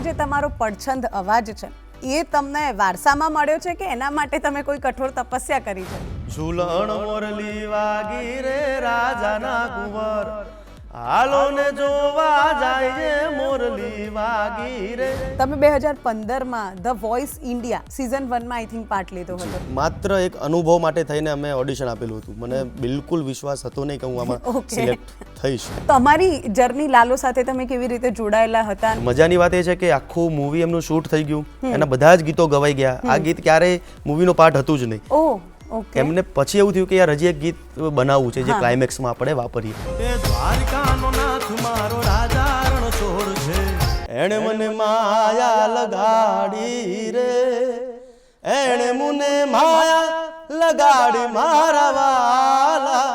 જે તમારો પડછંદ અવાજ છે એ તમને વારસામાં મળ્યો છે કે એના માટે તમે કોઈ કઠોર તપસ્યા કરી છે? ઝૂલણ મોરલી વાગી રે રાજાના કુંવર, હાલો ને જોવા જાય છે મોરલી વાગી રે. તમે 2015માં ધ વોઇસ ઇન્ડિયા સિઝન 1માં આઈ થિંક પાર્ટ લીધો હતો. માત્ર એક અનુભવ માટે થઈને અમે ઓડિશન આપેલું હતું. મને બિલકુલ વિશ્વાસ હતો નહીં કે હું આમાં સિલેક્ટ થઈશ. તમારી જર્ની લાલો સાથે તમે કેવી રીતે જોડાયેલા હતા? મજાની વાત એ છે કે આખું મૂવી એમનું શૂટ થઈ ગયું, એના બધા જ ગીતો ગવાઈ ગયા. આ ગીત ક્યારેય મૂવીનો પાર્ટ હતું જ નહીં. Oh okay. એમને પછી એવું થયું કે યાર હજી એક ગીત બનાવવું છે જે ક્લાઇમેક્સમાં આપણે વાપરીએ. દ્વારિકાનો નાથ મારો રાજા રણછોડ છે, એણે મને માયા લગાડી રે, એણે મને માયા લગાડી મારા વાલા,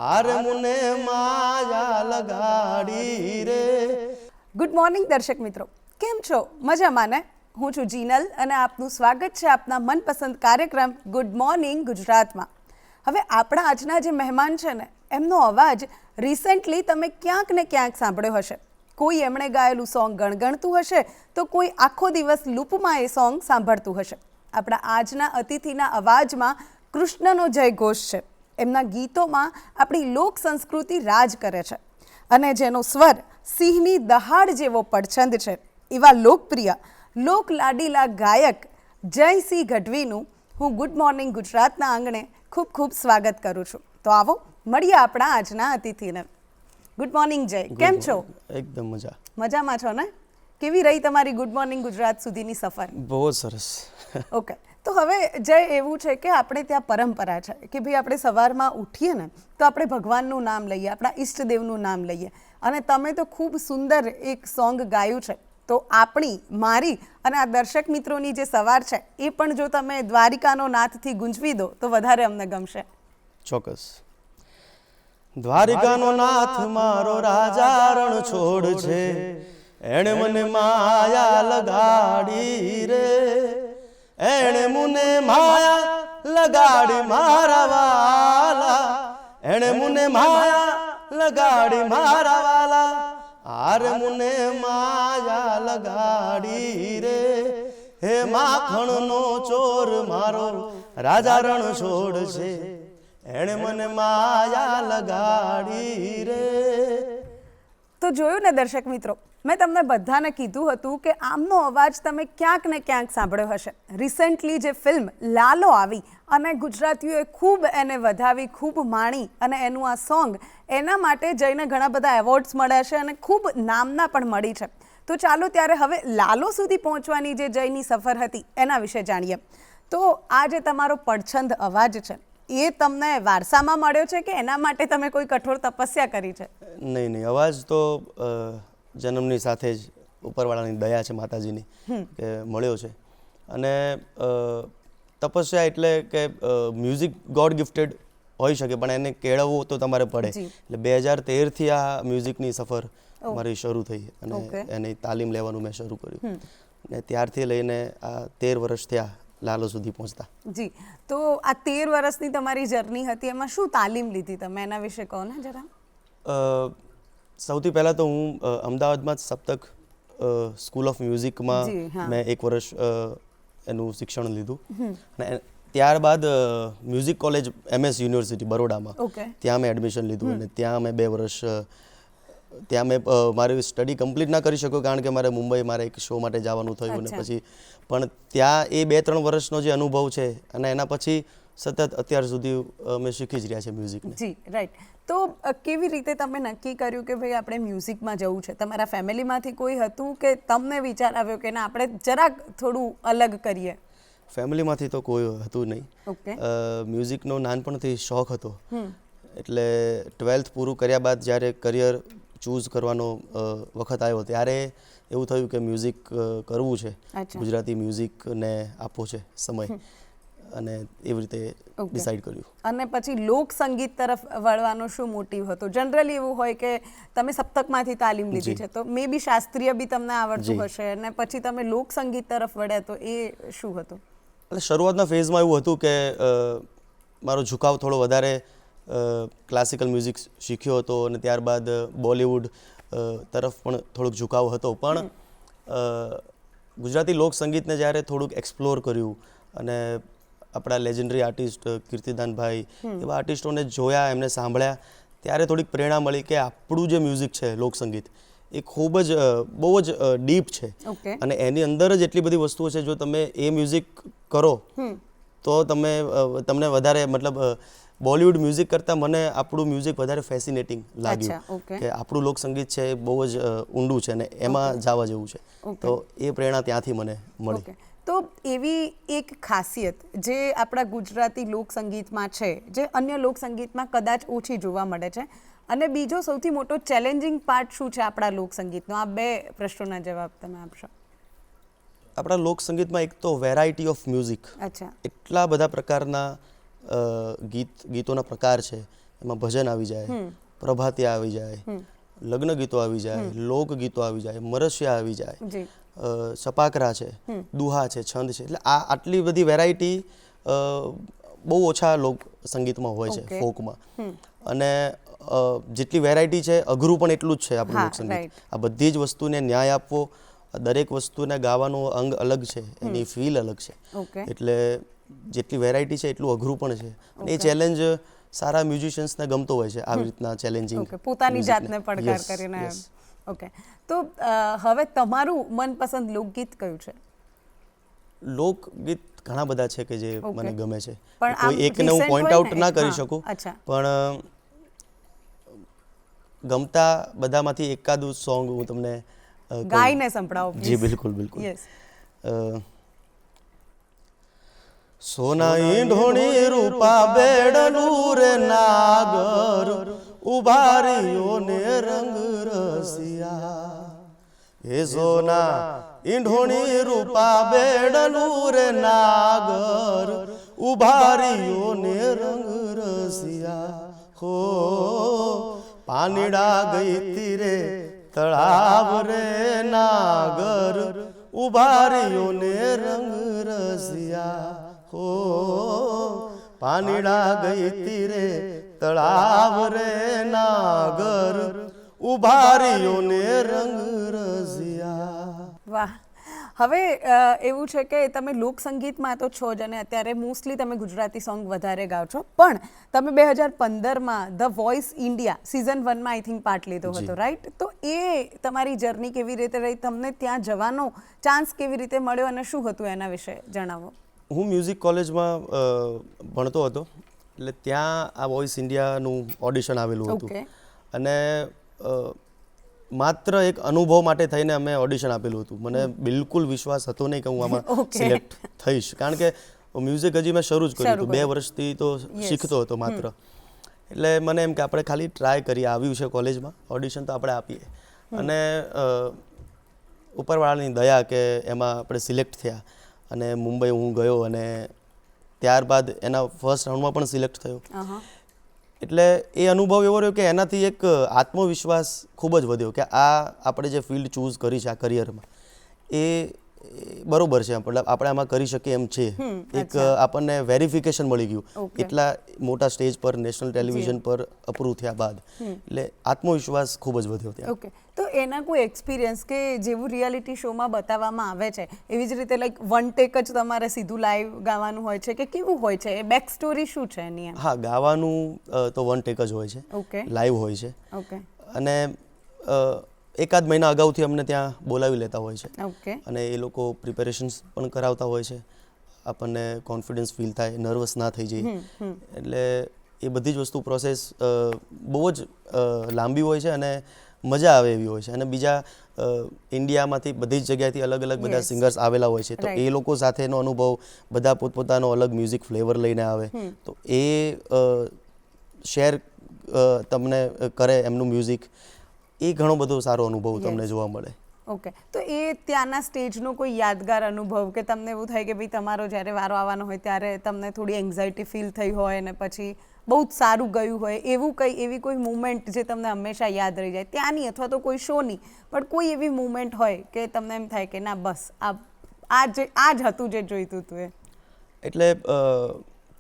આરે મને માયા લગાડી રે. ગુડ મોર્નિંગ દર્શક મિત્રો, કેમ છો? મજામાં ને? હું છું જીનલ અને આપનું સ્વાગત છે આપના મનપસંદ કાર્યક્રમ ગુડ મોર્નિંગ ગુજરાતમાં. હવે આપણા આજના જે મહેમાન છે ને એમનો અવાજ રિસેન્ટલી તમે ક્યાંક ને ક્યાંક સાંભળ્યો હશે. કોઈ એમણે ગાયેલું સોંગ ગણગણતું હશે તો કોઈ આખો દિવસ લૂપમાં એ સોંગ સાંભળતું હશે. આપણા આજના અતિથિના અવાજમાં કૃષ્ણનો જય ઘોષ છે. એમના ગીતોમાં આપણી લોક સંસ્કૃતિ રાજ કરે છે અને જેનો સ્વર સિંહની દહાડ જેવો પડછંદ છે એવા લોકપ્રિય લોક લાડીલા ગાયક જયસિંહ ગઢવીનું હું ગુડ મોર્નિંગ ગુજરાતના આંગણે ખૂબ ખૂબ સ્વાગત કરું છું. તો આવો મળીએ આપણા આજના અતિથિને. ગુડ મોર્નિંગ જય, કેમ છો? એકદમ મજામાં છો ને? કેવી રહી તમારી ગુડ મોર્નિંગ ગુજરાત સુધીની સફર? બહુ સરસ. ઓકે, તો હવે જય એવું છે કે આપણે ત્યાં પરંપરા છે કે ભાઈ આપણે સવારમાં ઉઠીએ ને તો આપણે ભગવાનનું નામ લઈએ, આપણા ઈષ્ટદેવનું નામ લઈએ. અને તમે તો ખૂબ સુંદર એક સોંગ ગાયું છે. તો આપણી, મારી અને આ દર્શક મિત્રોની જે સવાર છે એ પણ જો તમે દ્વારિકાનો નાથથી ગુંજવી દો તો વધારે અમને ગમશે. ચોક્કસ. દ્વારિકાનો નાથ મારો રાજા રણછોડ છે, એણે મને માયા લગાડી રે, એણે મને માયા લગાડી મારા વાલા, એણે મને માયા લગાડી મારા વાલા, આરે મને માયા લગાડી રે, હે માખણનો ચોર મારો રાજા રણછોડ છે, એણે મને માયા લગાડી રે. તો જોયું ને દર્શક મિત્રો, મેં તમને બધાને કીધું હતું કે આમનો અવાજ તમે ક્યાંક ને ક્યાંક સાંભળ્યો હશે. રિસેન્ટલી જે ફિલ્મ લાલો આવી અને ગુજરાતીઓએ ખૂબ એને વધાવી, ખૂબ માણી અને એનું આ સોંગ, એના માટે જઈને ઘણા બધા એવોર્ડ્સ મળ્યા છે અને ખૂબ નામના પણ મળી છે. તો ચાલો ત્યારે હવે લાલો સુધી પહોંચવાની જે જયની સફર હતી એના વિશે જાણીએ. તો આ જે તમારો પડછંદ અવાજ છે એ તમને વારસામાં મળ્યો છે કે એના માટે તમે કોઈ કઠોર તપસ્યા કરી છે? નહીં, અવાજ તો જન્મની સાથે જ ઉપરવાળાની દયા છે, માતાજીની, કે મળ્યો છે. અને તપસ્યા એટલે કે મ્યુઝિક ગોડ ગિફ્ટેડ હોઈ શકે પણ એને કેળવવું તો તમારે પડે. એટલે 2013થી આ મ્યુઝિકની સફર મારી શરૂ થઈ અને એની તાલીમ લેવાનું મેં શરૂ કર્યું. અને ત્યારથી લઈને આ 13 વર્ષ થયા લાલો સુધી પહોંચતા. જી, તો આ 13 વર્ષની તમારી જર્ની હતી, એમાં શું તાલીમ લીધી તમે? એના વિશે કહો ને જરા. સૌથી પહેલાં તો હું અમદાવાદમાં જ સપ્તક સ્કૂલ ઓફ મ્યુઝિકમાં મેં 1 વર્ષ એનું શિક્ષણ લીધું. અને ત્યારબાદ મ્યુઝિક કોલેજ MS યુનિવર્સિટી બરોડામાં, ત્યાં મેં એડમિશન લીધું. અને ત્યાં મેં 2 વર્ષ ત્યાં મેં મારી સ્ટડી કમ્પ્લીટ ના કરી શક્યો કારણ કે મારે મુંબઈ મારે એક શો માટે જવાનું થયું. અને પછી પણ ત્યાં એ 2-3 વર્ષનો જે અનુભવ છે અને એના પછી સતત અત્યાર સુધી અમે શીખી જ રહ્યા છે મ્યુઝિકને. જી, રાઈટ. તો કેવી રીતે તમે નક્કી કર્યું કે ભાઈ આપણે મ્યુઝિકમાં જવું છે? તમારા ફેમિલીમાંથી કોઈ હતું કે તમને વિચાર આવ્યો કે ના આપણે જરાક થોડું અલગ કરીએ? ફેમિલીમાંથી તો કોઈ હતું નહીં. મ્યુઝિકનો નાનપણથી શોખ હતો. એટલે 12th પૂરું કર્યા બાદ જ્યારે કરિયર ચૂઝ કરવાનો વખત આવ્યો ત્યારે એવું થયું કે મ્યુઝિક કરવું છે, ગુજરાતી મ્યુઝિકને આપવો છે સમય, અને એવી રીતે ડિસાઈડ કર્યું. અને પછી લોક સંગીત તરફ વળવાનો શું મોટિવ હતો? જનરલી એવું હોય કે તમે સપ્તકમાંથી તાલીમ લીધી છે તો મે બી શાસ્ત્રીય બી તમને આવડતું હશે અને પછી તમે લોક સંગીત તરફ વળ્યા, તો એ શું હતું? એટલે શરૂઆતના ફેઝમાં એવું હતું કે મારો ઝુકાવ થોડો વધારે ક્લાસિકલ મ્યુઝિક શીખ્યો હતો અને ત્યારબાદ બોલિવૂડ તરફ પણ થોડોક ઝુકાવ હતો. પણ ગુજરાતી લોક સંગીતને જ્યારે થોડુંક એક્સપ્લોર કર્યું અને આપણા લેજેન્ડરી આર્ટિસ્ટ કીર્તિદાનભાઈ એવા આર્ટિસ્ટોને જોયા, એમને સાંભળ્યા, ત્યારે થોડીક પ્રેરણા મળી કે આપણું જે મ્યુઝિક છે લોકસંગીત એ ખૂબ જ બહુ જ ડીપ છે અને એની અંદર જ એટલી બધી વસ્તુઓ છે. જો તમે એ મ્યુઝિક કરો તો તમને વધારે મતલબ બોલિવૂડ મ્યુઝિક કરતાં મને આપણું મ્યુઝિક વધારે ફેસિનેટિંગ લાગ્યું કે આપણું લોકસંગીત છે એ બહુ જ ઊંડું છે અને એમાં જવા જેવું છે. તો એ પ્રેરણા ત્યાંથી મને મળી. તો એવી એક ખાસિયત જે આપણા ગુજરાતી લોકસંગીતમાં છે જે અન્ય લોકસંગીતમાં કદાચ ઓછી જોવા મળે છે, અને બીજો સૌથી મોટો ચેલેન્જિંગ પાર્ટ શું છે આપણા લોકસંગીતનો? આ બે પ્રશ્નોના જવાબ તમે આપશો. આપણા લોકસંગીતમાં એક તો વેરાયટી ઓફ મ્યુઝિક, એટલા બધા પ્રકારના ગીતોના પ્રકાર છે. એમાં ભજન આવી જાય, પ્રભાતિયા આવી જાય, લગ્ન ગીતો આવી જાય, લોકગીતો આવી જાય, મરસિયા આવી જાય, સપાકરા છે, દુહા છે, છંદ છે. એટલે આ આટલી બધી વેરાયટી બહુ ઓછા લોક સંગીતમાં હોય છે, ફોકમાં. અને જેટલી વેરાયટી છે અઘરું પણ એટલું જ છે આપણું લોકસંગીત. આ બધી જ વસ્તુને ન્યાય આપવો, દરેક વસ્તુને ગાવાનું અંગ અલગ છે, એની ફીલ અલગ છે. એટલે જેટલી વેરાયટી છે એટલું અઘરું પણ છે. અને એ ચેલેન્જ સારા મ્યુઝિશિયન્સને ગમતો હોય છે, આવી રીતના ચેલેન્જિંગ પોતાની જાતને પડકાર કરીને. ઓકે, તો હવે તમારું મનપસંદ લોકગીત કયું છે? લોકગીત ઘણા બધા છે કે જે મને ગમે છે, કોઈ એકને હું પોઈન્ટ આઉટ ના કરી શકું, પણ ગમતા બધામાંથી એકાદું સોંગ હું તમને ગાઈને સંભળાવો. જી બિલકુલ બિલકુલ. સોના ઈંઢોણી રૂપા બેડલું રે નાગર, ઉભારીઓ ને રંગ રસિયા. હે સોના ઈંઢોણી રૂપા બેડલું રે નાગર, ઉભારીઓ ને રંગ રસિયા. હો પાનીડા ગઈ તીરે તળાવ રે નાગર, ઉભારીઓ ને રંગ રસિયા. હો પાનીડા ગઈ તીરે તળાવ રે નાગર, ઉભારીઓ ને રંગ રસિયા. વાહ. હવે એવું છે કે તમે લોકસંગીતમાં તો છો જ અને અત્યારે મોસ્ટલી તમે ગુજરાતી સોંગ વધારે ગાઓ છો, પણ તમે 2015માં ધ વોઇસ ઇન્ડિયા સિઝન 1માં આઈ થિંક પાર્ટ લીધો હતો, રાઈટ? તો એ તમારી જર્ની કેવી રીતે રહી? તમને ત્યાં જવાનો ચાન્સ કેવી રીતે મળ્યો અને શું હતું એના વિશે જણાવો. હું મ્યુઝિક કોલેજમાં ભણતો હતો, એટલે ત્યાં આ વોઇસ ઇન્ડિયાનું ઓડિશન આવેલું હતું અને માત્ર એક અનુભવ માટે થઈને અમે ઓડિશન આપેલું હતું. મને બિલકુલ વિશ્વાસ હતો નહીં કે હું આમાં સિલેક્ટ થઈશ, કારણ કે મ્યુઝિક હજી મેં શરૂ જ કર્યું હતું, 2 વર્ષથી તો શીખતો હતો માત્ર. એટલે મને એમ કે આપણે ખાલી ટ્રાય કરીએ, આવ્યું છે કોલેજમાં ઓડિશન તો આપણે આપીએ. અને ઉપરવાળાની દયા કે એમાં આપણે સિલેક્ટ થયા અને મુંબઈ હું ગયો અને ત્યારબાદ એના ફર્સ્ટ રાઉન્ડમાં પણ સિલેક્ટ થયો. એટલે એ અનુભવ એવો રહ્યો કે એનાથી એક આત્મવિશ્વાસ ખૂબ જ વધ્યો કે આ આપણે જે ફિલ્ડ ચૂઝ કરી છે આ કરિયરમાં એ બરોબર છે, મતલબ આપણે આમાં કરી શકીએ એમ છે. એક આપણને વેરિફિકેશન મળી ગયું એટલા મોટા સ્ટેજ પર, નેશનલ ટેલિવિઝન પર અપ્રૂવ થયા બાદ. એટલે આત્મવિશ્વાસ ખૂબ જ વધ્યો ત્યાં. ઓકે, તો એના કોઈ એક્સપિરિયન્સ કે જેવું રિયાલિટી શોમાં બતાવવામાં આવે છે એવી જ રીતે લાઈક વન ટેક જ તમારે સીધું લાઈવ ગાવાનું હોય છે કે કેવું હોય છે? એ બેક સ્ટોરી શું છે એની? હા, ગાવાનું તો વન ટેક જ હોય છે, લાઈવ હોય છે. ઓકે. અને એકાદ મહિના અગાઉથી અમને ત્યાં બોલાવી લેતા હોય છે અને એ લોકો પ્રિપેરેશન્સ પણ કરાવતા હોય છે, આપણને કોન્ફિડન્સ ફીલ થાય, નર્વસ ના થઈ જઈએ. એટલે એ બધી જ વસ્તુ પ્રોસેસ બહુ જ લાંબી હોય છે અને મજા આવે એવી હોય છે. અને બીજા ઇન્ડિયામાંથી બધી જ જગ્યાએથી અલગ અલગ બધા સિંગર્સ આવેલા હોય છે, તો એ લોકો સાથેનો અનુભવ, બધા પોતપોતાનો અલગ મ્યુઝિક ફ્લેવર લઈને આવે, તો એ શેર તમને કરે એમનું મ્યુઝિક, એ ઘણો બધો સારો અનુભવ તમને જોવા મળે. ઓકે, તો એ ત્યાંના સ્ટેજનો કોઈ યાદગાર અનુભવ કે તમને એવું થાય કે ભાઈ તમારો જ્યારે વારો આવવાનો હોય ત્યારે તમને થોડી એન્ઝાયટી ફીલ થઈ હોય અને પછી બહુ જ સારું ગયું હોય, એવું કંઈ એવી કોઈ મુમેન્ટ જે તમને હંમેશા યાદ રહી જાય ત્યાંની, અથવા તો કોઈ શોની, પણ કોઈ એવી મુમેન્ટ હોય કે તમને એમ થાય કે ના બસ આ જ હતું જે જોઈતું હતું એ? એટલે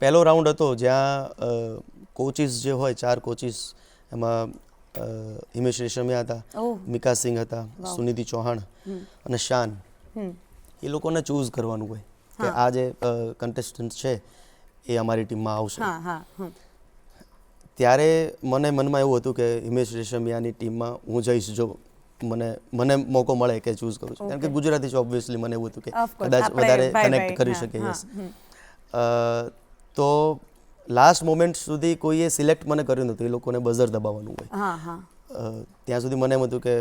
પહેલો રાઉન્ડ હતો જ્યાં કોચિસ જે હોય 4 કોચિસ, એમાં હિમેશ રેશમિયા હતા, મિકા સિંઘ હતા, સુનિધિ ચૌહાણ અને શાન. એ લોકોને ચૂઝ કરવાનું હોય કે આ જે કન્ટેસ્ટન્ટ છે એ અમારી ટીમમાં આવશે. ત્યારે મને મનમાં એવું હતું કે હિમેશ રેશમિયાની ટીમમાં હું જઈશ જો મને મોકો મળે કે ચૂઝ કરું છું, કારણ કે ગુજરાતી છે ઓબ્વિયસલી. મને એવું હતું કે કદાચ વધારે કનેક્ટ કરી શકે. યસ. તો લાસ્ટ મોમેન્ટ સુધી કોઈએ સિલેક્ટ મને કર્યું નહોતું. એ લોકોને બઝર દબાવવાનું હોય. ત્યાં સુધી મને એમ હતું કે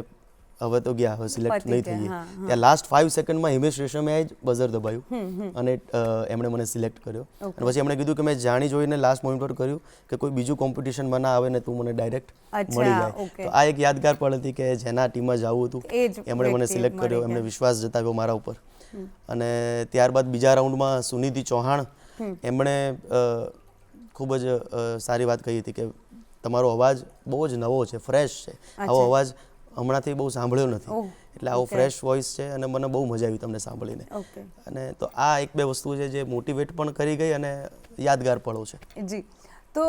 હવે તો ગયા, હવે સિલેક્ટ નહીં થઈએ. ત્યાં લાસ્ટ 5 સેકન્ડમાં હિમેશ રેશમિયાએ જ બઝર દબાવ્યું અને એમણે મને સિલેક્ટ કર્યો. અને પછી એમણે કીધું કે મેં જાણી જોઈને લાસ્ટ મોમેન્ટ પર કર્યું કે કોઈ બીજું કોમ્પિટિશનમાં ના આવે ને તું મને ડાયરેક્ટ મળી જાય. તો આ એક યાદગાર પળ હતી કે જેના ટીમમાં જવું હતું એમણે મને સિલેક્ટ કર્યો, એમણે વિશ્વાસ જતાવ્યો મારા ઉપર. અને ત્યારબાદ બીજા રાઉન્ડમાં સુનિધિ ચૌહાણ એમણે ખૂબ જ સારી વાત કહી હતી કે તમારો અવાજ બહુ જ નવો છે, ફ્રેશ છે. આવો અવાજ હમણાંથી બહુ સાંભળ્યો નથી, એટલે આવો ફ્રેશ વોઇસ છે અને મને બહુ મજા આવી તમને સાંભળીને. અને તો આ 1-2 વસ્તુ છે જે મોટિવેટ પણ કરી ગઈ અને યાદગાર પળો છે. જી. તો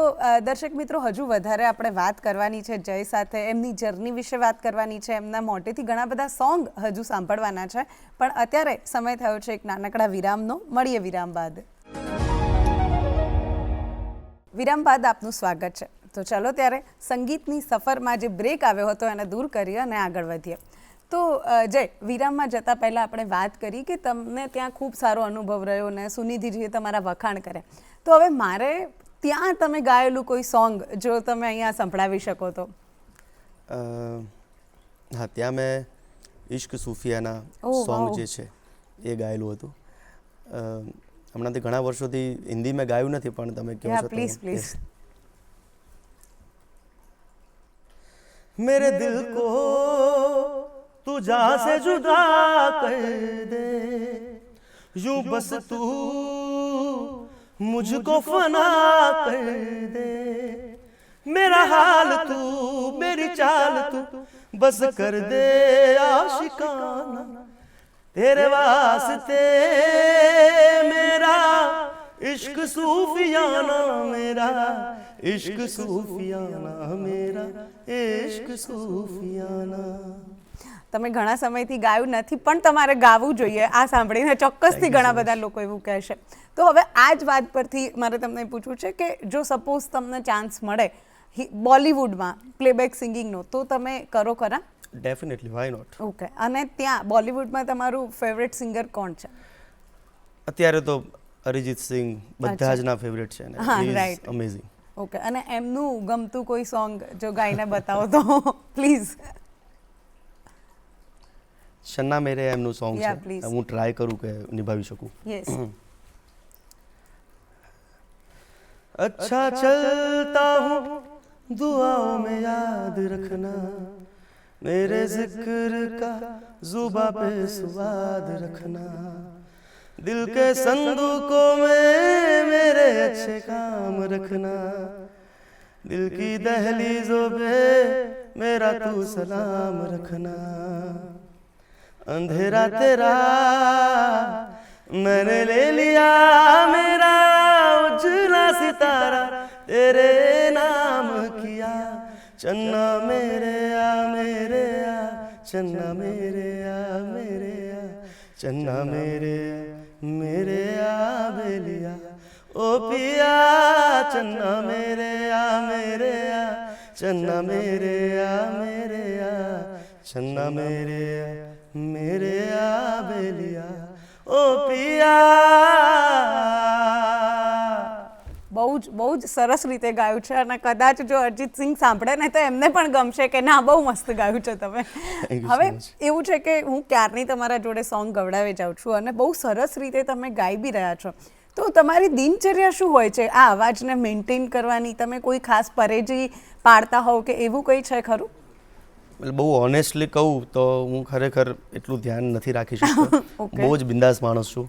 દર્શક મિત્રો, હજુ વધારે આપણે વાત કરવાની છે જય સાથે, એમની જર્ની વિશે વાત કરવાની છે, એમના મોટેથી ઘણા બધા સોંગ હજુ સાંભળવાના છે. પણ અત્યારે સમય થયો છે એક નાનકડા વિરામનો. મળીએ વિરામ બાદ. વિરામ બાદ આપનું સ્વાગત છે. તો ચલો ત્યારે સંગીતની સફરમાં જે બ્રેક આવ્યો હતો એને દૂર કરીએ અને આગળ વધીએ. તો જય, વિરામમાં જતાં પહેલાં આપણે વાત કરી કે તમને ત્યાં ખૂબ સારો અનુભવ રહ્યો ને સુનિધિજીએ તમારા વખાણ કર્યા. તો હવે મારે ત્યાં તમે ગાયેલું કોઈ સોંગ જો તમે અહીંયા સંભળાવી શકો તો. હા, ત્યાં મેં ઇશ્ક સૂફિયાના સોંગ જે છે એ ગાયેલું હતું. હમણાંથી ઘણા વર્ષોથી હિન્દી મેં ગાયું નથી, પણ તમે કહો છો પ્લીઝ પ્લીઝ. मेरे दिल को तू जहाँ से जुदा कर दे, यूं बस तू मुझको फना कर दे, मेरा हाल तू मेरी चाल तू बस कर दे आशिकाना, तेरे वास्ते मेरा इश्क सूफियाना, मेरा इश्क सूफियाना, मेरा इश्क सूफियाना. તમે ઘણા સમયથી ગાયું નથી પણ તમારે ગાવું જોઈએ. આ સાંભળીને ચોક્કસથી ઘણા બધા લોકો એવું કહેશે. તો હવે આ જ વાત પરથી મારે તમને પૂછવું છે કે જો સપોઝ તમને ચાન્સ મળે બોલિવૂડમાં પ્લેબેક સિંગિંગનો તો તમે કરો ખરા? Definitely, why not. ઓકે. અને ત્યાં બોલિવૂડમાં તમારું ફેવરેટ સિંગર કોણ છે? અત્યારે તો અરિજીત સિંઘ બધા જ ના ફેવરેટ છે ને. રાઈટ. અમેઝિંગ. ઓકે. અને એમનું ગમતું કોઈ સોંગ જો ગાઈને બતાવો તો પ્લીઝ. શન્ના મેરે એમનું સોંગ છે, હું ટ્રાય કરું કે નિભાવી શકું. યસ. अच्छा चलता हूँ दुआओं में याद रखना, मेरे जिक्र का जुबा पे स्वाद रखना, दिल के संदूकों में मेरे अच्छे काम रखना, दिल की दहलीज़ों पे मेरा तू सलाम रखना, अंधेरा तेरा मैंने ले लिया, मेरा उजला सितारा तेरे नाम किया, चन्ना मेरे आ चन्ना मेरे आ चन्ना मेरे आ बेलिया, ओ पिया चन्ना मेरे आ चन्ना मेरे आ चन्ना मेरे आ बेलिया, ओ પિયા. બહુ જ સરસ રીતે ગાયું છે અને કદાચ જો અરિજીત સિંઘ સાંભળે ને તો એમને પણ ગમશે કે ના, બહુ મસ્ત ગાયું છે તમે. હવે એવું છે કે હું ક્યારની તમારા જોડે સોંગ ગવડાવી જાઉં છું અને બહુ સરસ રીતે તમે ગાઈ બી રહ્યા છો. તો તમારી દિનચર્યા શું હોય છે આ અવાજને મેન્ટેન કરવાની? તમે કોઈ ખાસ પરેજી પાડતા હોવ કે એવું કંઈ છે ખરું? બહુ ઓનેસ્ટલી કહું તો હું ખરેખર એટલું ધ્યાન નથી રાખી શકતો. બહુ જ બિંદાસ માણસ છું,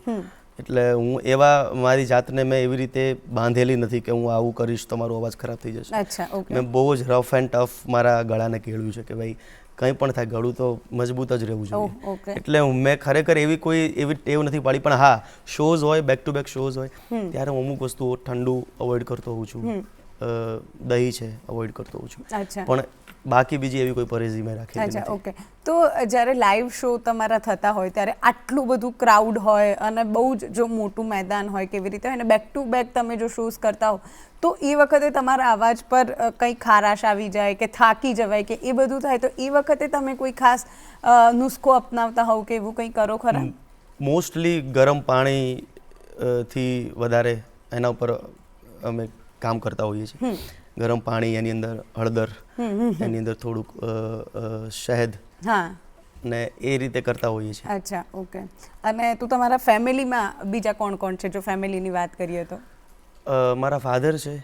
એટલે હું એવા મારી જાતને મેં એવી રીતે બાંધેલી નથી કે હું આવું કરીશ તો મારો અવાજ ખરાબ થઈ જશે. અચ્છા, ઓકે. મેં બહુ જ રફ એન્ડ ટફ મારા ગળાને કેળવ્યું છે કે ભાઈ કંઈ પણ થાય ગળું તો મજબૂત જ રહેવું જોઈએ. એટલે મેં ખરેખર એવી ટેવ નથી પાડી. પણ હા, શોઝ હોય, બેક ટુ બેક શોઝ હોય ત્યારે હું અમુક વસ્તુઓ ઠંડુ અવોઇડ કરતો હોઉં છું, દહીં છે અવોઇડ કરતો હોઉં છું. પણ બાકી બીજી એવી કોઈ પરેજી મેં રાખેલી અચ્છા નથી. ઓકે. તો જ્યારે લાઈવ શો તમારા થતા હોય ત્યારે આટલું બધું ક્રાઉડ હોય અને બહુ જ જો મોટું મેદાન હોય કેવી રીતે હોય અને બેક ટુ બેક તમે જો શોઝ કરતા હો તો એ વખતે તમારા અવાજ પર કંઈ ખારાશ આવી જાય કે થાકી જવાય કે એ બધું થાય તો એ વખતે તમે કોઈ ખાસ નુસ્ખો અપનાવતા હોવ કે એવું કંઈ કરો ખરા? મોસ્ટલી ગરમ પાણી થી વધારે એના ઉપર અમે કામ કરતા હોઈએ છીએ. ગરમ પાણી, એની અંદર હળદર, એની અંદર થોડુંક શહેદ, હા, ને એ રીતે કરતા હોઈએ છીએ. અચ્છા ઓકે. અને તું તમારા ફેમિલીમાં બીજા કોણ કોણ છે જો ફેમિલીની વાત કરીએ તો? મારા ફાધર છે,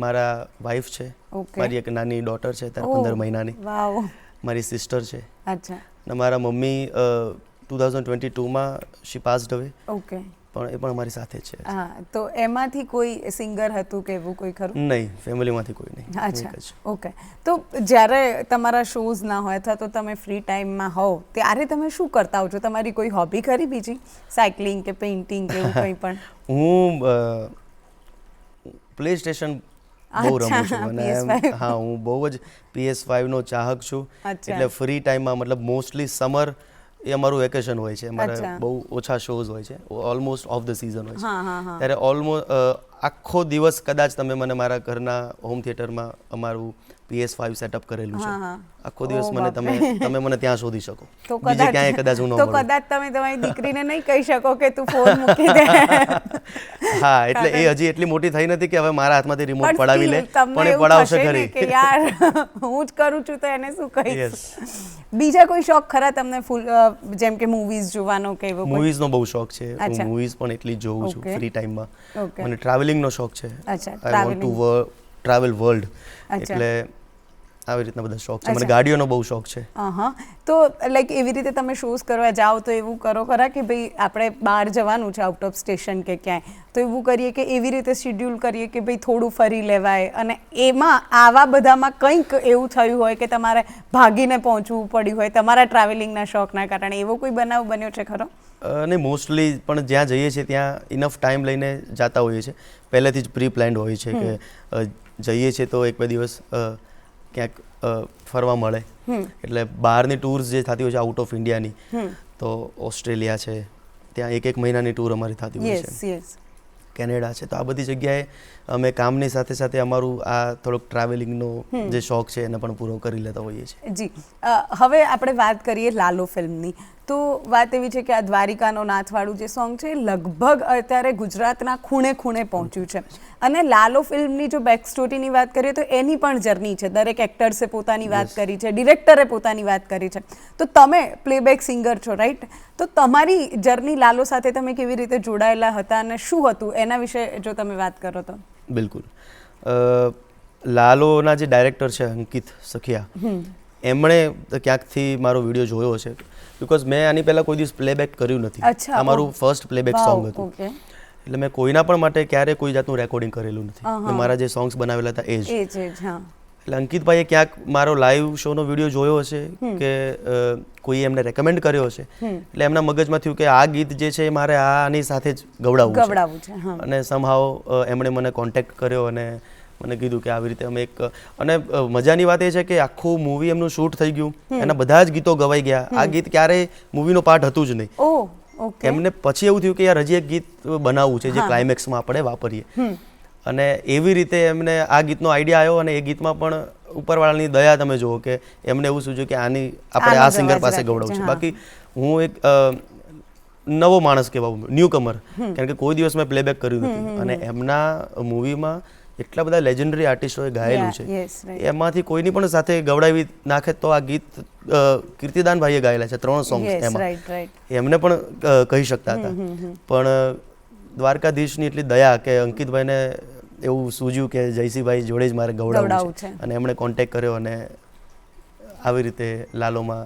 મારા વાઈફ છે, ઓકે. મારી એક નાની ડોટર છે ત્યારે 15 મહિનાની, વાવ, મારી સિસ્ટર છે, અચ્છા ને મારા મમ્મી 2022માં શી પાસ્ડ અવે, ઓકે. પણ એ પણ અમારી સાથે જ છે. હા, તો એમાંથી કોઈ સિંગર હતું કે એવું કોઈ ખરું? નહીં, ફેમિલીમાંથી કોઈ નહીં. અચ્છા એક જ. ઓકે. તો જ્યારે તમારા શોઝ ના હોય અથવા તો તમે ફ્રી ટાઈમમાં હોવ ત્યારે તમે શું કરતા હો છો? તમારી કોઈ હોબી ખરી બીજી? સાયકલિંગ કે પેઇન્ટિંગ કે એવું કંઈ પણ? હું પ્લે સ્ટેશન બહુ રમું અચ્છા, છું અને PS5. હા, હું બહુ જ PS5 નો ચાહક છું. અચ્છા. એટલે ફ્રી ટાઈમમાં મતલબ મોસ્ટલી સમર એ અમારું વેકેશન હોય છે. અમારે અચ્છા. બહુ ઓછા શોઝ હોય છે, ઓલમોસ્ટ ઓફ ધ સિઝન હોય છે. હા હા હા. ત્યારે ઓલમોસ્ટ આખો દિવસ કદાચ તમે મને મારા ઘરના હોમ થિયેટરમાં અમારું PS5 સેટઅપ કરેલું છે. હા, હા. આખો દિવસ ઓ મને બાપરે. તમે મને ત્યાં શોધી શકો. તો બીજે ક્યાંય કદાચ હું ન તો મળું. કદાચ તમે તમારી દીકરીને નહીં કહી શકો કે તું ફોન મૂકી દે. હા, એટલે એ હજી એટલી મોટી થઈ નથી કે હવે મારા હાથમાંથી રિમોટ પણ પડાવી લે, still તમને પણ એ એવું પડાવશે થશે ને ખરી. કે યાર હું જ કરું છું તો એને શું કહીશ? Yes. બીજા કોઈ શોખ ખરા તમને ફૂલ જેમ કે મૂવીઝ જોવાનો કે એવો કોઈ? મૂવીઝનો બહુ શોખ છે. હું અચ્છા. મૂવીઝ પણ એટલી જ જોઉં છું Okay. ફ્રી ટાઈમમાં. Okay. મને ટ્રાવેલિંગનો શોખ છે. અચ્છા, I want to travel world. અચ્છા. એટલે આવી રીતના બધા શોખ છે. મને અચ્છા. ગાડીઓનો બહુ શોખ છે. હા, તો લાઈક એવી રીતે તમે શોઝ કરવા જાઓ તો એવું કરો ખરા કે ભાઈ આપણે બહાર જવાનું છે આઉટ ઓફ સ્ટેશન કે ક્યાંય, તો એવું કરીએ કે એવી રીતે શિડ્યુલ કરીએ કે ભાઈ થોડું ફરી લેવાય અને એમાં આવા બધામાં કંઈક એવું થયું હોય કે તમારે ભાગીને પહોંચવું પડ્યું હોય તમારા ટ્રાવેલિંગના શોખના કારણે, એવો કોઈ બનાવ બન્યો છે ખરો? અને મોસ્ટલી પણ જ્યાં જઈએ છીએ ત્યાં ઇનફ ટાઈમ લઈને જતા હોઈએ છીએ. પહેલેથી જ પ્રી પ્લાન્ડ હોય છે કે જઈએ છીએ તો 1-2 દિવસ ક્યાંક ફરવા મળે. એટલે બહારની ટૂર્સ જે થતી હોય છે આઉટ ઓફ ઇન્ડિયાની, તો ઓસ્ટ્રેલિયા છે, ત્યાં 1 મહિનાની ટૂર અમારી થતી હોય છે. Yes yes. કેનેડા છે, તો આ બધી જગ્યાએ અમે કામની સાથે સાથે અમારું આ થોડોક ટ્રાવેલિંગનો જે શોખ છે એને પણ પૂરો કરી લેતા હોઈએ છીએ. જી. હવે આપણે વાત કરીએ લાલો ફિલ્મની. તો વાત એવી છે કે આ દ્વારિકાનો નાથવાળું જે સોંગ છે એ લગભગ અત્યારે ગુજરાતના ખૂણે ખૂણે પહોંચ્યું છે અને લાલો ફિલ્મની જો બેક સ્ટોરીની વાત કરીએ તો એની પણ જર્ની છે. દરેક એક્ટર્સે પોતાની વાત કરી છે, ડિરેક્ટરે પોતાની વાત કરી છે. તો તમે પ્લેબેક સિંગર છો, રાઈટ? તો તમારી જર્ની લાલો સાથે તમે કેવી રીતે જોડાયેલા હતા અને શું હતું એના વિશે જો તમે વાત કરો તો? બિલકુલ. લાલોના જે ડાયરેક્ટર છે અંકિત સખિયા, એમણે ક્યાંકથી મારો વિડીયો જોયો હશે, બિકોઝ મેં આની પહેલાં કોઈ દિવસ પ્લેબેક કર્યું નથી. અચ્છા, આ મારું ફર્સ્ટ પ્લેબેક સોંગ હતું. ઓકે. એટલે મેં કોઈના પણ માટે ક્યારે કોઈ જાતનું રેકોર્ડિંગ કરેલું નથી. મેં મારા જે સોંગ્સ બનાવેલા હતા એ જ. એ જ હા. એટલે અંકિતભાઈએ ક્યાંક મારો લાઈવ શોનો વિડીયો જોયો હશે કે કોઈ એમને રેકમેન્ડ કર્યો હશે, એટલે એમના મગજમાં થયું કે આ ગીત જે છે એ મારે આની સાથે જ ગવડાવવું છે. હા. અને સમહાવ એમણે મને કોન્ટેક્ટ કર્યો અને મને કીધું કે આવી રીતે અમે એક, અને મજાની વાત એ છે કે આખું મૂવી એમનું શૂટ થઈ ગયું, એના બધા જ ગીતો ગવાઈ ગયા. આ ગીત ક્યારેય મૂવીનો પાર્ટ હતું જ નહીં. ઓહ, ઓકે. એમને પછી એવું થયું કે યાર હજી એક ગીત બનાવવું છે જે ક્લાઇમેક્સમાં આપણે વાપરીએ, અને એવી રીતે એમને આ ગીતનો આઈડિયા આવ્યો અને એ ગીતમાં પણ ઉપરવાળાની દયા તમે જુઓ કે એમને એવું સૂચ્યું કે આની આપણે આ સિંગર પાસે ગવડાવવું છે. બાકી હું એક નવો માણસ કહેવાઉં, ન્યૂ કમર, કારણ કે કોઈ દિવસ મેં પ્લેબેક કર્યું નથી અને એમના મૂવીમાં એટલા બધા લેજેન્ડરી આર્ટિસ્ટોએ ગાયેલું છે, એમાંથી કોઈની પણ સાથે ગવડાવી નાખે તો આ ગીત કીર્તિદાનભાઈએ ગાયેલા છે 3 સોંગ્સ એમાં, એમને પણ કહી શકતા હતા. પણ દ્વારકાધીશની એટલી દયા કે અંકિતભાઈને એવું સૂઝ્યું કે જયસિંહભાઈ જોડે જ મારે ગવડાવવું છે અને એમણે કોન્ટેક્ટ કર્યો અને આવી રીતે લાલોમાં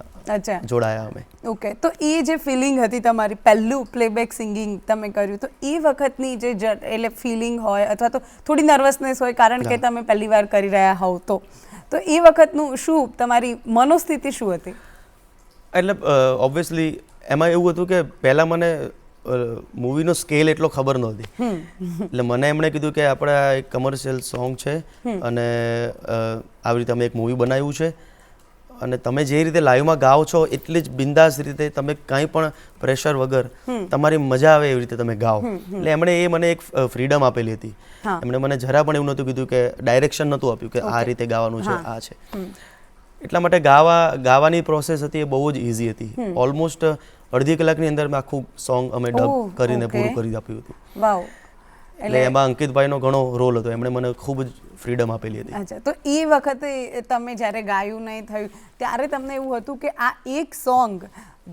જોડાયા અમે. ઓકે. તો એ જે ફિલિંગ હતી તમારી, પહેલું પ્લેબેક સિંગિંગ તમે કર્યું, તો એ વખતની જે એટલે ફિલિંગ હોય અથવા તો થોડી નર્વસનેસ હોય કારણ કે તમે પહેલી વાર કરી રહ્યા હોવ, તો એ વખતનું શું તમારી મનોસ્થિતિ શું હતી? એટલે ઓબ્વિયસલી એમાં એવું હતું કે પહેલાં મને મૂવીનો સ્કેલ એટલો ખબર નહોતી એટલે મને એમણે કીધું કે આપણે આ એક કમર્શિયલ સોંગ છે અને આવી રીતે અમે એક મૂવી બનાવ્યું છે અને તમે જે રીતે લાઈવમાં ગાઓ છો એટલી જ બિંદાસ રીતે તમે કાંઈ પણ પ્રેશર વગર તમારી મજા આવે એવી રીતે તમે ગાઓ. એટલે એમણે એ મને એક ફ્રીડમ આપેલી હતી. એમણે મને જરા પણ એવું નહોતું કીધું કે ડાયરેક્શન નહોતું આપ્યું કે આ રીતે ગાવાનું છે આ છે. એટલા માટે ગાવાની પ્રોસેસ હતી એ બહુ જ ઇઝી હતી. ઓલમોસ્ટ અડધી કલાકની અંદર મેં આખું સોંગ અમે ડબ કરીને પૂરું કરી આપ્યું હતું. વાવ. એટલે એમાં અંકિતભાઈનો ઘણો રોલ હતો. એમણે મને ખૂબ જ ફ્રીડમ આપેલી હતી. અચ્છા, તો એ વખતે તમે જ્યારે ગાયું નહીં થયું ત્યારે તમને એવું હતું કે આ એક સોંગ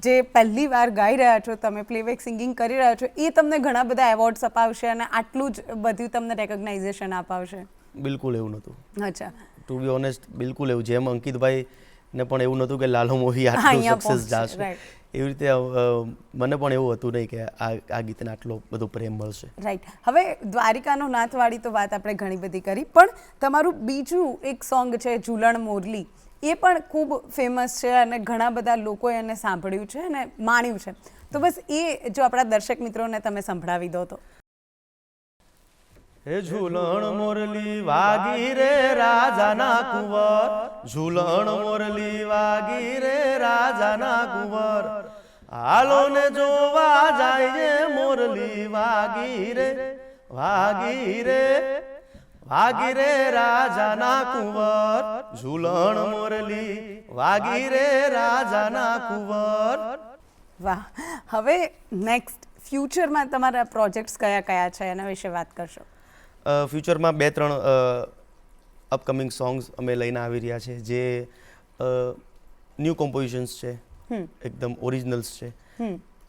જે પહેલી વાર ગાઈ રહ્યા છો, તમે પ્લેબેક સિંગિંગ કરી રહ્યા છો, એ તમને ઘણા બધા એવોર્ડ્સ અપાવશે અને આટલું જ બધું તમને રેકોગ્નાઇઝેશન અપાવશે? બિલકુલ એવું નહોતું. અચ્છા, ટુ બી ઓનેસ્ટ બિલકુલ એવું. જેમ અંકિતભાઈ ને પણ એવું નહોતું કે લાલો મોહી આટલું સક્સેસ જશે, એવી રીતે મને પણ એવું હતું નહીં કે આ ગીતને આટલો બધો પ્રેમ મળશે. રાઈટ. હવે દ્વારિકાનો નાથવાળી તો વાત આપણે ઘણી બધી કરી, પણ તમારું બીજું એક સોંગ છે ઝૂલણ મોરલી, એ પણ ખૂબ ફેમસ છે અને ઘણા બધા લોકોએ એને સાંભળ્યું છે અને માણ્યું છે. તો બસ એ જો આપણા દર્શક મિત્રોને તમે સંભળાવી દો તો. હે ઝૂલણ મોરલી વાગી રે રાજાના કુંવર, ઝૂલણ મોરલી વાગી રે રાજાના કુંવર, હાલો ને જોવા જાય મોરલી વાગી રે વાગી રે વાગી રે રાજાના કુંવર, ઝૂલણ મોરલી વાગી રે રાજાના કુંવર. વાહ. હવે નેક્સ્ટ ફ્યુચરમાં તમારા પ્રોજેક્ટ્સ કયા કયા છે એના વિશે વાત કરશો? ફ્યુચરમાં 2-3 અપકમિંગ સોંગ્સ અમે લઈને આવી રહ્યા છે જે ન્યૂ કોમ્પોઝિશન્સ છે, એકદમ ઓરિજિનલ્સ છે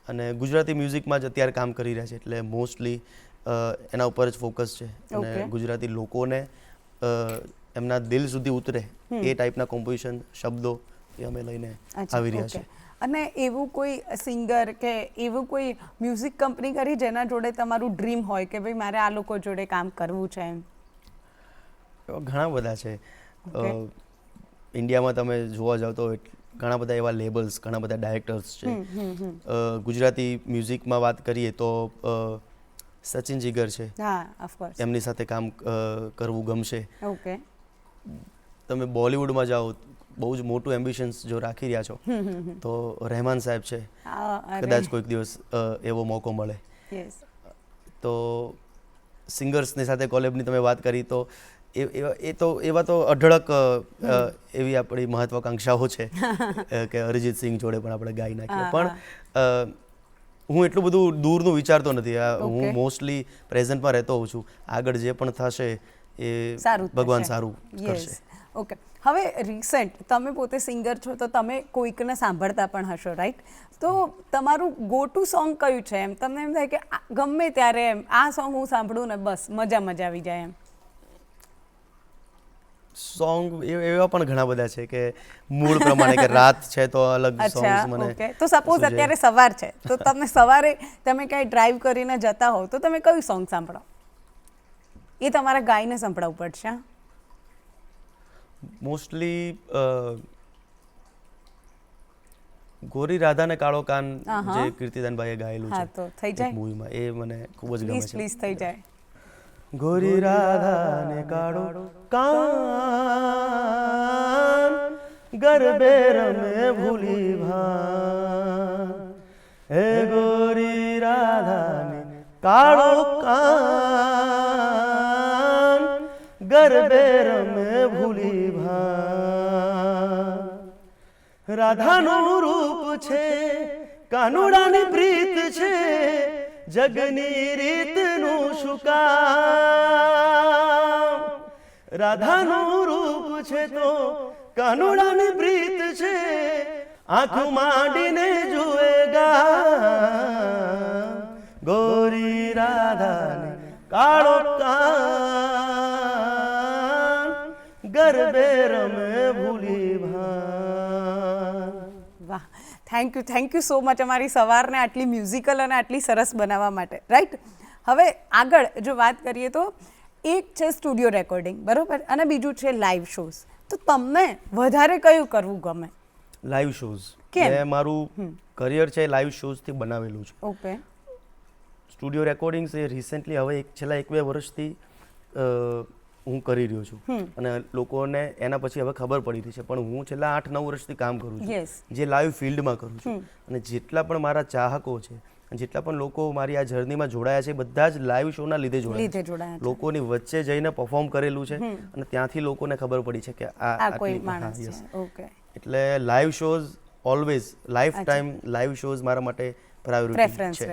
અને ગુજરાતી મ્યુઝિકમાં જ અત્યારે કામ કરી રહ્યા છે એટલે મોસ્ટલી એના ઉપર જ ફોકસ છે અને ગુજરાતી લોકોને એમના દિલ સુધી ઉતરે એ ટાઈપના કોમ્પોઝિશન શબ્દો એ અમે લઈને આવી રહ્યા છે. અને એવું કોઈ સિંગર કે એવું કોઈ મ્યુઝિક કંપની કરી જેના જોડે તમારું ડ્રીમ હોય કે ભાઈ મારે આ લોકો જોડે કામ કરવું છે? એમ ઘણા બધા છે. ઇન્ડિયામાં તમે જોવા જાઓ તો ઘણા બધા એવા લેબલ્સ, ઘણા બધા ડાયરેક્ટર્સ છે. ગુજરાતી મ્યુઝિકમાં વાત કરીએ તો સચિન જીગર છે, એમની સાથે કામ કરવું ગમશે. ઓકે. તમે બોલિવૂડમાં જાઓ, બહુ જ મોટું એમ્બિશન્સ જો રાખી રહ્યા છો તો રહેમાન સાહેબ છે, કદાચ કોઈક દિવસ એવો મોકો મળે. તો સિંગર્સની સાથે કોલેબની તમે વાત કરી તો એવા તો અઢળક એવી આપણી મહત્વાકાંક્ષાઓ છે કે અરિજીત સિંહ જોડે પણ આપણે ગાઈ નાખીએ. પણ હું એટલું બધું દૂરનું વિચારતો નથી. હું મોસ્ટલી પ્રેઝન્ટમાં રહેતો હોઉં છું. આગળ જે પણ થશે એ ભગવાન સારું કરશે. ઓકે. હવે રિસેન્ટ તમે પોતે સિંગર છો તો તમે કોઈકને સાંભળતા પણ હશો, રાઈટ? તો તમારું ગો ટુ સોંગ કયું છે? એમ તમને એમ થાય કે ગમે ત્યારે એમ આ સોંગ હું સાંભળું ને બસ મજા આવી જાય એમ? સોંગ એવા પણ ઘણા બધા છે કે મૂડ પ્રમાણે, કે રાત છે તો અલગ સોંગ્સ મને. ઓકે. તો સપોઝ અત્યારે સવાર છે તો તમે સવારે તમે ક્યાંય ડ્રાઈવ કરીને જતા હો તો તમે કયું સોંગ સાંભળો? એ તમારા ગાઈને સંભળાવવું પડશે. મોસ્ટલી ગોરી રાધા ને કાળો કાન જે કીર્તિદાનભાઈએ ગાયેલું છે એક મૂવીમાં, એ મને ખૂબ જ ગમે છે. પ્લીઝ થઈ જાય. ગોરી રાધા ને કાળો કાન, ગરબે રમે ભૂલી ભાન, હે ગોરી રાધા ને કાળો કાન, ગરબે રમે ભૂલી ભાન. રાધાનું રૂપ છે, કાનુડાની પ્રીત છે, જગની રીતનું શું કામ. રાધાનું રૂપ છે તો કાનુડાની પ્રીત છે, આંખ માંડીને જુએગા, ગોરી રાધાને કાળો કાન, ગરબે રમે ભૂલી ભાન. વાહ, થેન્ક યુ સો મચ અમારી સવારને આટલી મ્યુઝિકલ અને આટલી સરસ બનાવવા માટે, રાઈટ? હવે આગળ જો વાત કરીએ તો એક છે સ્ટુડિયો રેકોર્ડિંગ, બરોબર, અને બીજું છે લાઈવ શોઝ. તો તમને વધારે કયું કરવું ગમે? Live shows. મેં મારું કરિયર છે લાઈવ શોઝથી બનાવેલું છે. ઓકે. સ્ટુડિયો રેકોર્ડિંગ્સ એ રિસેન્ટલી હવે છેલ્લા 1-2 વર્ષથી હું કરી રહ્યો છું અને લોકોને એના પછી હવે ખબર પડી રહી છે, પણ હું છેલ્લા 8-9 વર્ષથી કામ કરું છું જે લાઈવ ફિલ્ડમાં કરું છું. અને જેટલા પણ મારા ચાહકો છે, જેટલા પણ લોકો મારી આ જર્નીમાં જોડાયા છે, બધા જ લાઈવ શોના લીધે જોડાયા. લોકોની વચ્ચે જઈને પરફોર્મ કરેલું છે અને ત્યાંથી લોકોને ખબર પડી છે કે આ કોઈ માણસ છે. એટલે live shows always life time live shows મારા માટે પ્રાયોરિટી છે.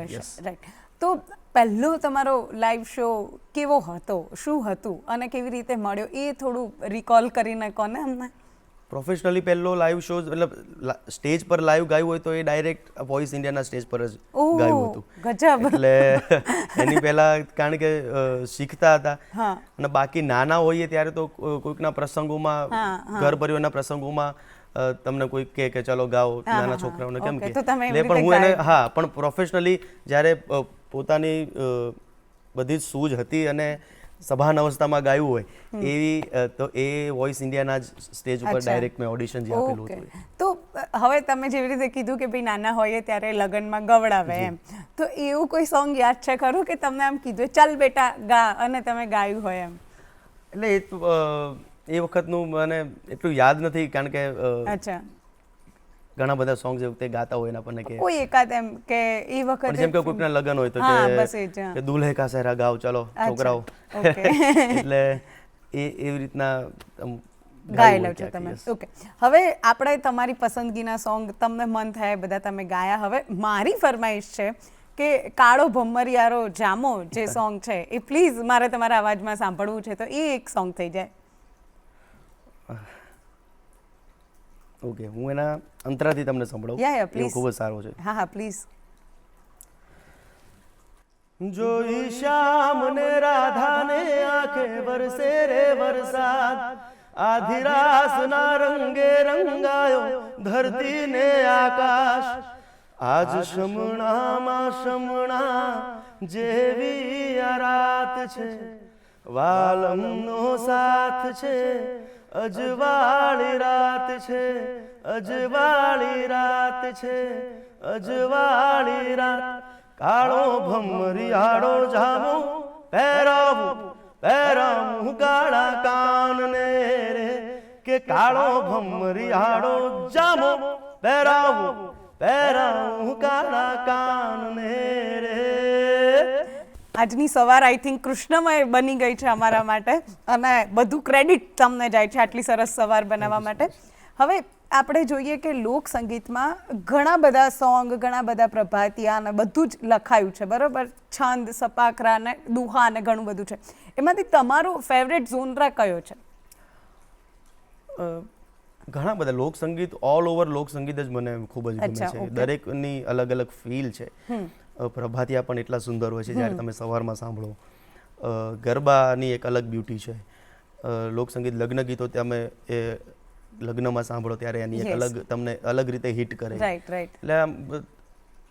રાઈટ. તો પહેલો તમારો લાઈવ શો કેવો હતો, શું હતું અને કેવી રીતે મળ્યો, એ થોડું રિકોલ કરીને કોને અમને. પ્રોફેશનલી પહેલો લાઈવ શો મતલબ સ્ટેજ પર લાઈવ ગાયું હોય તો એ ડાયરેક્ટ વોઇસ ઇન્ડિયાના સ્ટેજ પર જ ગાયું હતું. ગજબ. એટલે એની પહેલા કારણ કે શીખતા હતા અને બાકી નાના હોઈએ ત્યારે તો કોઈકના પ્રસંગોમાં, ઘર પરિવારના પ્રસંગોમાં તમને કોઈ કે ચલો ગાઓ, નાના છોકરાઓને કેમ કે પણ હું એને પણ પ્રોફેશનલી જ્યારે પોતાની બધી જ સૂઝ હતી અને સભાન અવસ્થામાં ગાયું હોય એવી તો એ વોઇસ ઇન્ડિયાના જ સ્ટેજ ઉપર ડાયરેક્ટ મેં ઓડિશન જે આપેલું હતું. તો હવે તમે જેવી રીતે કીધું કે ભાઈ નાના હોઈએ ત્યારે લગ્નમાં ગવડાવે એમ, તો એવું કોઈ સોંગ યાદ છે ખરું કે તમને આમ કીધું ચાલ બેટા ગા અને તમે ગાયું હોય એમ? એટલે એ વખતનું મને એટલું યાદ નથી કારણ કે ઘણા બધા સોંગ્સ એ વખતે ગાતા હોય એના આપણને કે કોઈ એકાદ એમ કે એ વખતે જેમ કે કોઈકના લગ્ન હોય તો કે દુલ્હે કા સહેરા ગાઓ ચલો છોકરાઓ, એટલે એવી રીતના ગાયેલા છો તમે. ઓકે, હવે આપણે તમારી પસંદગીના સોંગ તમને મન થાય બધા તમે ગાયા. હવે મારી ફરમાઈશ છે કે કાળો ભમરિયારો જામો જે સોંગ છે એ પ્લીઝ મારે તમારા અવાજમાં સાંભળવું છે, તો એ એક સોંગ થઈ જાય. ઓકે, હું એના અંતરાથી તમને સંભળાવું. એ ખૂબ જ સારો છે. હા હા પ્લીઝ. જોઈ શ્યામ ને રાધા ને આંખે વરસે રે વરસાદ, આધી રાસ ના રંગે રંગાયો ધરતી ને આકાશ, આજ શમણામાં શમણા જેવી આ રાત છે, વાલમનો સાથ છે, અજવાળી રાત છે, અજવાળી રાત છે, અજવાળી રાત, કાળો ભમરિયાળો જામો પહેરાવું પહેરાવું કાળા કાનને રે, કે કાળો ભમરિયાળો જામો પહેરાવું પહેરાવું કાળા કાનને રે. આજની સવાર આઈ થિંક કૃષ્ણમય બની ગઈ છે અમારા માટે અને બધું ક્રેડિટ તમને જાય છે આટલી સરસ સવાર બનાવવા માટે. હવે આપણે જોઈએ કે લોક સંગીતમાં ઘણા બધા સોંગ, ઘણા બધા પ્રભાતિયા અને બધું જ લખાયું છે, બરોબર? છંદ, સપાખરા ને દુહા ને ઘણું બધું છે. એમાંથી તમારો ફેવરેટ ઝોનરા કયો છે? ઘણા બધા લોક સંગીત, ઓલ ઓવર લોક સંગીત જ મને ખૂબ જ ગમે છે. દરેકની અલગ અલગ ફીલ છે. પ્રભાતિયા પણ એટલા સુંદર હોય છે જ્યારે તમે સવારમાં સાંભળો. ગરબાની એક અલગ બ્યુટી છે. લોક સંગીત, લગ્ન ગીતો તમે એ લગ્નમાં સાંભળો ત્યારે એની એક અલગ તમને અલગ રીતે હિટ કરે. એટલે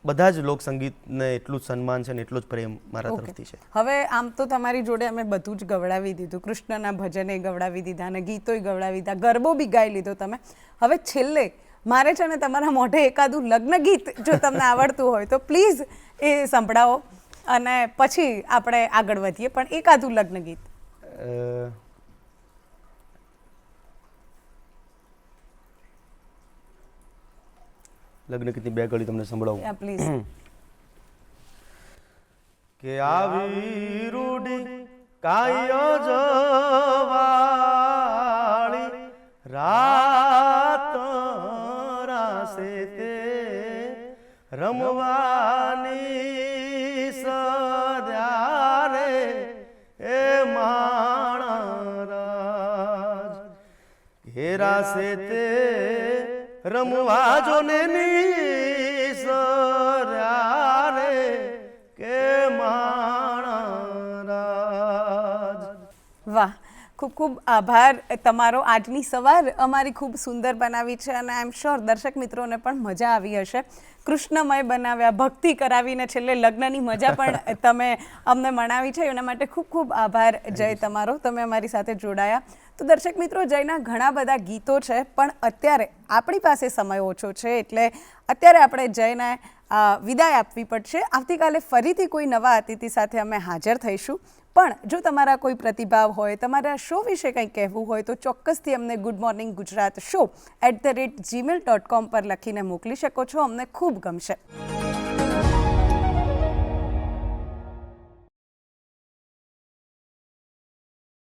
બધા જ લોક સંગીતને એટલું જ સન્માન છે ને એટલો જ પ્રેમ મારા તરફથી છે. હવે આમ તો તમારી જોડે અમે બધું જ ગવડાવી દીધું, કૃષ્ણના ભજને ગવડાવી દીધા અને ગીતોય ગવડાવી દીધા, ગરબો બી ગાઈ લીધો તમે. હવે છેલ્લે મારે છે ને તમારા મોઢે એકાદું લગ્ન ગીત જો તમને આવડતું હોય તો પ્લીઝ એ સંભળાવો અને પછી આપણે આગળ વધીએ, પણ એકાદું લગ્ન ગીત. લગ્ન ગીતની બે કડી તમને સંભળાવું પ્લીઝ. કે આવી રૂડી કાયો જવાળી રાત રાસે તે રમવાની સદ્યારે એ માણરાજ, ઘેરા સે તે રમવા જો ને નિસર્યારે કે માણરાજ. વાહ, ખૂબ ખૂબ આભાર તમારો. આજની સવાર અમારી ખૂબ સુંદર બનાવી છે અને આઈ એમ શ્યોર દર્શક મિત્રોને પણ મજા આવી હશે. કૃષ્ણમય બનાવ્યા, ભક્તિ કરાવીને છેલ્લે લગ્નની મજા પણ તમે અમને મનાવી છે, એના માટે ખૂબ ખૂબ આભાર જય તમારો, તમે અમારી સાથે જોડાયા. તો દર્શક મિત્રો, જયના ઘણા બધા ગીતો છે પણ અત્યારે આપણી પાસે સમય ઓછો છે, એટલે અત્યારે આપણે જયને વિદાય આપવી પડશે. આવતીકાલે ફરીથી કોઈ નવા અતિથિ સાથે અમે હાજર થઈશું. પણ જો તમારા કોઈ પ્રતિભાવ હોય, તમારા શો વિશે કંઈ કહેવું હોય તો ચોક્કસથી અમને good morning Gujarat show @gmail.com પર લખીને મોકલી શકો છો. અમને ખૂબ ગમશે.